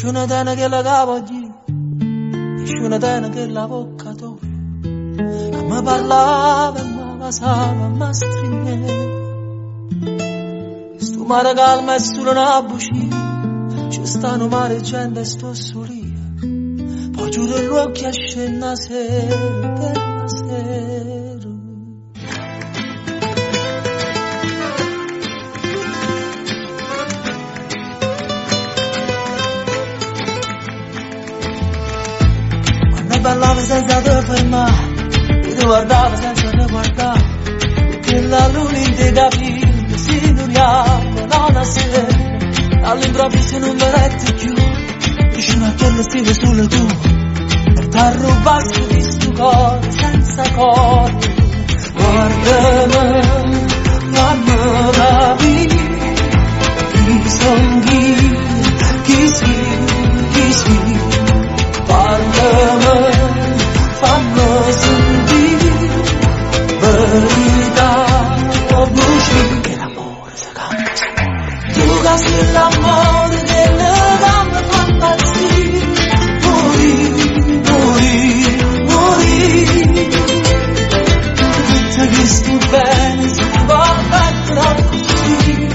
una tena che la cavogli, una tena che la boccatoio, che mi parlava e mi basava, mi stringeva. Sto mare calma e solo una bucina, ci stanno mare gente e sto solia, poi giuro l'occhio a scena sera per la sera. Parlava senza te fermare, io ti guardavo senza te guardare, che la luna in te capire si inuriava una sera, all'improvviso non mi letti più, vicino a te stile sulle tue, per t'arrubarsi di sto cuore senza cuore, guardami, fammi capire, chi son chi sei, parlami, fammi sentire verità o bugie che l'amore si cambia. Tu che sei l'amore che le gambe fa impazzire, morire. Se che sto bene, si va bene così,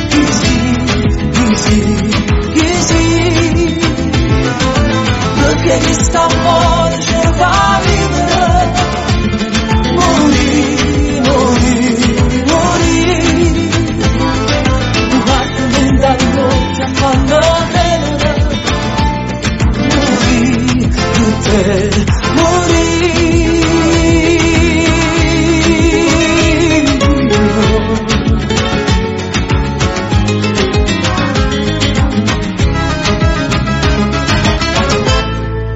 chi sei. Perché chi sta amore cerca di vivere, morire. Tu guardi dentro l'occhio a quando venere, morire, per te, morire.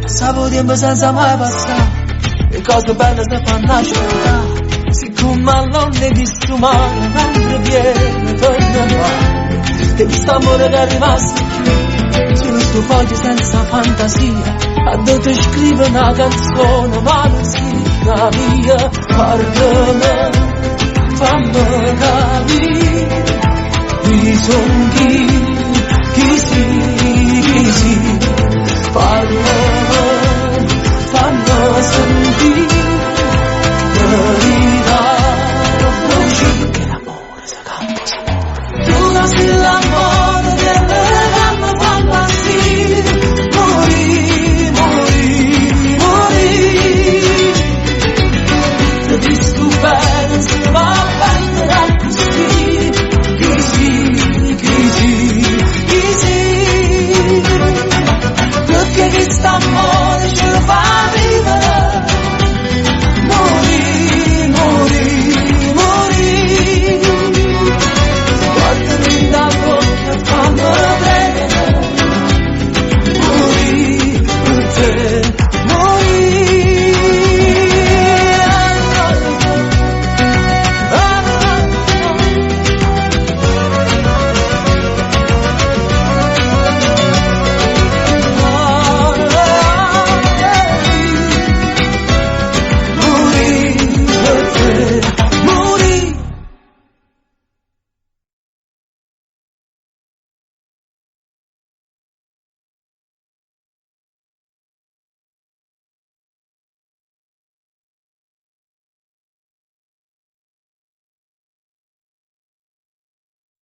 Passavo tempo senza mai passare, le cose belle si fanno aspettare, siccome all'onde di sto mare, mentre viene torna, che questo amore che è rimasto qui, sullo sto foglio senza fantasia, a dove scrive una canzone, ma non si via, parlami, fammi capire, chi son chi